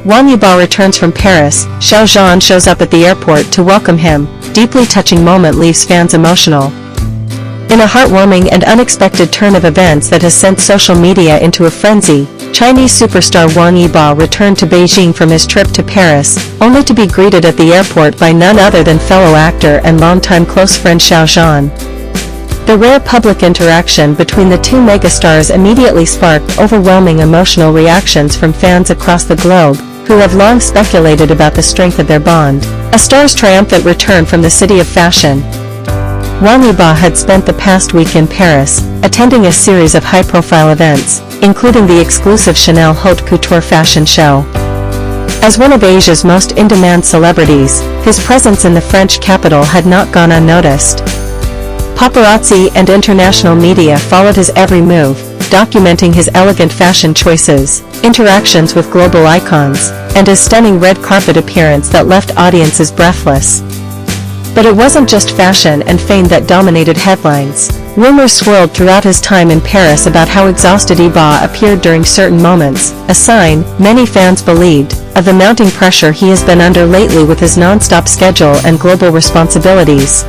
Wang Yibo returns from Paris. Xiao Zhan shows up at the airport to welcome him. Deeply touching moment leaves fans emotional. In a heartwarming and unexpected turn of events that has sent social media into a frenzy, Chinese superstar Wang Yibo returned to Beijing from his trip to Paris, only to be greeted at the airport by none other than fellow actor and longtime close friend Xiao Zhan. The rare public interaction between the two megastars immediately sparked overwhelming emotional reactions from fans across the globe, who have long speculated about the strength of their bond. A star's triumphant return from the city of fashion. Wang Yibo had spent the past week in Paris, attending a series of high-profile events, including the exclusive Chanel Haute Couture fashion show. As one of Asia's most in-demand celebrities, his presence in the French capital had not gone unnoticed. Paparazzi and international media followed his every move, documenting his elegant fashion choices, interactions with global icons, and his stunning red carpet appearance that left audiences breathless. But it wasn't just fashion and fame that dominated headlines. Rumors swirled throughout his time in Paris about how exhausted Yibo appeared during certain moments, a sign, many fans believed, of the mounting pressure he has been under lately with his non-stop schedule and global responsibilities.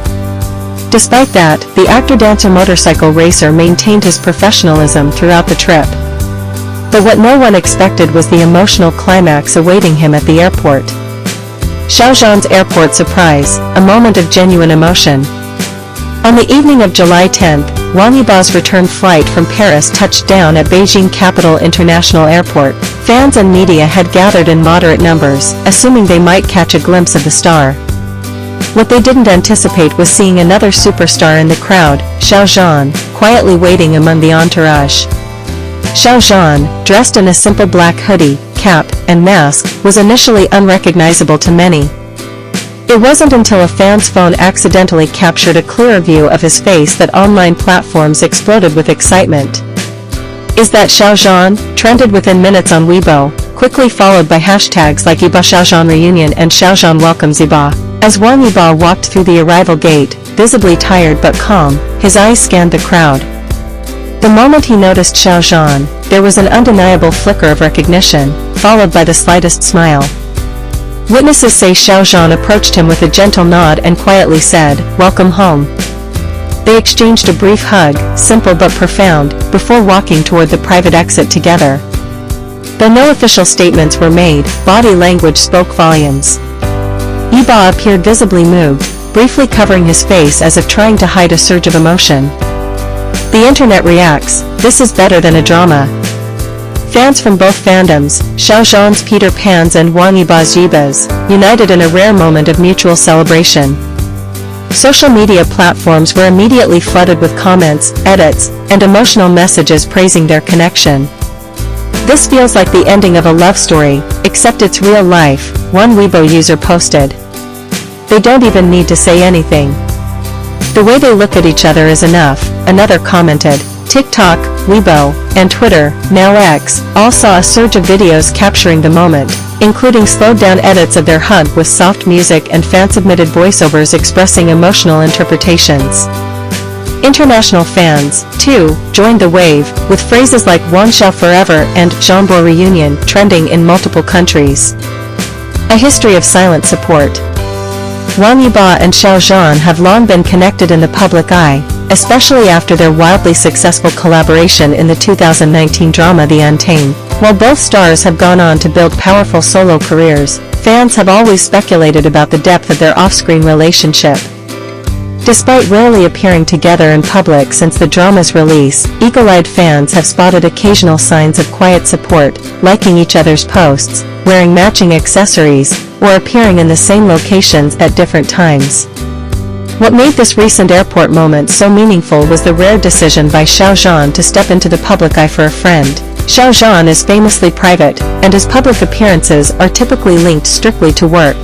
Despite that, the actor-dancer-motorcycle racer maintained his professionalism throughout the trip. But what no one expected was the emotional climax awaiting him at the airport. Xiao Zhan's airport surprise, a moment of genuine emotion. On the evening of July 10th, Wang Yibo's return flight from Paris touched down at Beijing International Airport. Fans and media had gathered in moderate numbers, assuming they might catch a glimpse of the star. What they didn't anticipate was seeing another superstar in the crowd, Xiao Zhan, quietly waiting among the entourage. Xiao Zhan, dressed in a simple black hoodie, cap, and mask, was initially unrecognizable to many. It wasn't until a fan's phone accidentally captured a clearer view of his face that online platforms exploded with excitement. "Is that Xiao Zhan?" trended within minutes on Weibo, quickly followed by hashtags like Yibo Xiao Zhan reunion and Xiao Zhan welcomes Yibo. As Wang Yibo walked through the arrival gate, visibly tired but calm, his eyes scanned the crowd. The moment he noticed Xiao Zhan, there was an undeniable flicker of recognition, followed by the slightest smile. Witnesses say Xiao Zhan approached him with a gentle nod and quietly said, "Welcome home." They exchanged a brief hug, simple but profound, before walking toward the private exit together. Though no official statements were made, body language spoke volumes. Yibo appeared visibly moved, briefly covering his face as if trying to hide a surge of emotion. The internet reacts, "This is better than a drama." Fans from both fandoms, Xiao Zhan's Peter Pans and Wang Yibo's Yibos, united in a rare moment of mutual celebration. Social media platforms were immediately flooded with comments, edits, and emotional messages praising their connection. "This feels like the ending of a love story, except it's real life," one Weibo user posted. "They don't even need to say anything. The way they look at each other is enough," another commented. TikTok, Weibo, and Twitter, now X, all saw a surge of videos capturing the moment, including slowed-down edits of their hug with soft music and fan-submitted voiceovers expressing emotional interpretations. International fans, too, joined the wave, with phrases like "Wang Xiao forever" and "Zhanbo reunion" trending in multiple countries. A history of silent support. Wang Yibo and Xiao Zhan have long been connected in the public eye, especially after their wildly successful collaboration in the 2019 drama The Untamed. While both stars have gone on to build powerful solo careers, fans have always speculated about the depth of their off-screen relationship. Despite rarely appearing together in public since the drama's release, eagle-eyed fans have spotted occasional signs of quiet support, liking each other's posts, wearing matching accessories, or appearing in the same locations at different times. What made this recent airport moment so meaningful was the rare decision by Xiao Zhan to step into the public eye for a friend. Xiao Zhan is famously private, and his public appearances are typically linked strictly to work.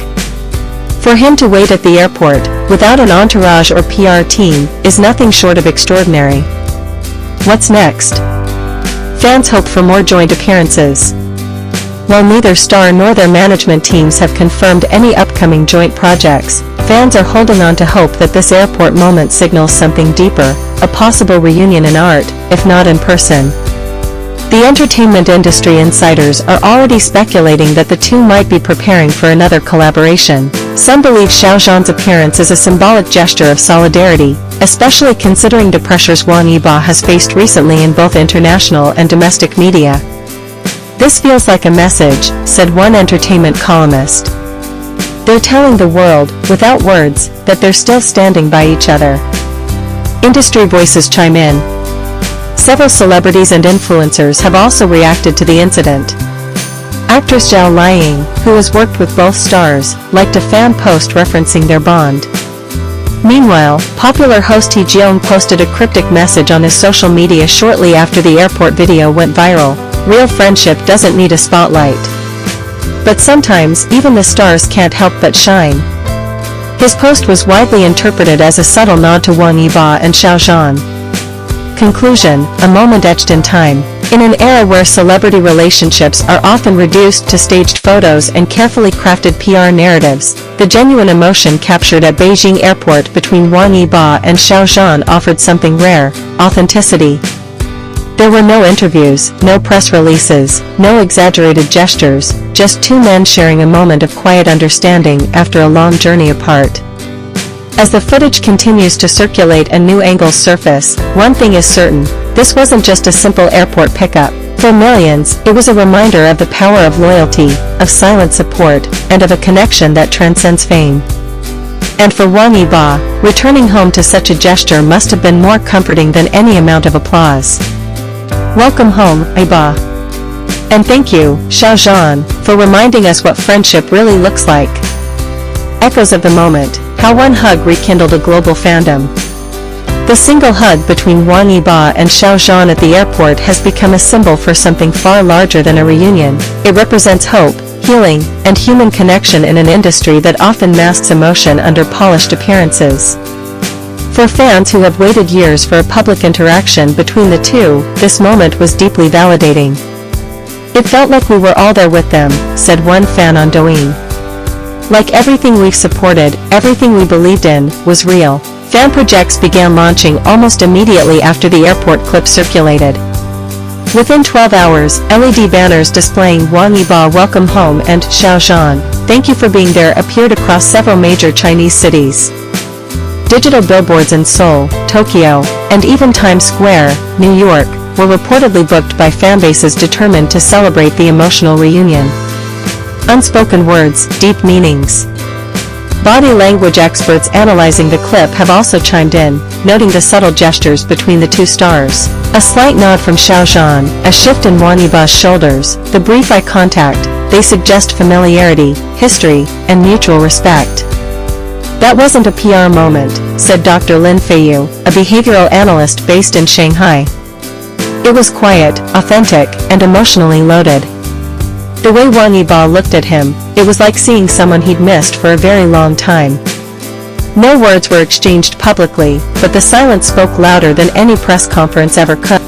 For him to wait at the airport, without an entourage or PR team, is nothing short of extraordinary. What's next? Fans hope for more joint appearances. While neither star nor their management teams have confirmed any upcoming joint projects, fans are holding on to hope that this airport moment signals something deeper, a possible reunion in art, if not in person. The entertainment industry insiders are already speculating that the two might be preparing for another collaboration. Some believe Xiao Zhan's appearance is a symbolic gesture of solidarity, especially considering the pressures Wang Yibo has faced recently in both international and domestic media. "This feels like a message," said one entertainment columnist. "They're telling the world, without words, that they're still standing by each other." Industry voices chime in. Several celebrities and influencers have also reacted to the incident. Actress Zhao Liang, who has worked with both stars, liked a fan post referencing their bond. Meanwhile, popular host He Jeong posted a cryptic message on his social media shortly after the airport video went viral. "Real friendship doesn't need a spotlight. But sometimes, even the stars can't help but shine." His post was widely interpreted as a subtle nod to Wang Yibo and Xiao Zhan. Conclusion: a moment etched in time. In an era where celebrity relationships are often reduced to staged photos and carefully crafted PR narratives, the genuine emotion captured at Beijing Airport between Wang Yibo and Xiao Zhan offered something rare: authenticity. There were no interviews, no press releases, no exaggerated gestures, just two men sharing a moment of quiet understanding after a long journey apart. As the footage continues to circulate and new angles surface, one thing is certain: this wasn't just a simple airport pickup. For millions, it was a reminder of the power of loyalty, of silent support, and of a connection that transcends fame. And for Wang Yibo, returning home to such a gesture must have been more comforting than any amount of applause. "Welcome home, Yibo. And thank you, Xiao Zhan, for reminding us what friendship really looks like." Echoes of the moment, how one hug rekindled a global fandom. The single hug between Wang Yibo and Xiao Zhan at the airport has become a symbol for something far larger than a reunion. It represents hope, healing, and human connection in an industry that often masks emotion under polished appearances. For fans who have waited years for a public interaction between the two, this moment was deeply validating. "It felt like we were all there with them," said one fan on Douyin. "Like everything we've supported, everything we believed in, was real." Fan projects began launching almost immediately after the airport clip circulated. Within 12 hours, LED banners displaying "Wang Yibo welcome home" and "Xiao Zhan, thank you for being there" appeared across several major Chinese cities. Digital billboards in Seoul, Tokyo, and even Times Square, New York, were reportedly booked by fanbases determined to celebrate the emotional reunion. Unspoken words, deep meanings. Body language experts analyzing the clip have also chimed in, noting the subtle gestures between the two stars. A slight nod from Xiao Zhan, a shift in Wang Yibo's shoulders, the brief eye contact, they suggest familiarity, history, and mutual respect. "That wasn't a PR moment," said Dr. Lin Feiyu, a behavioral analyst based in Shanghai. "It was quiet, authentic, and emotionally loaded." The way Wang Yibo looked at him, it was like seeing someone he'd missed for a very long time. No words were exchanged publicly, but the silence spoke louder than any press conference ever could.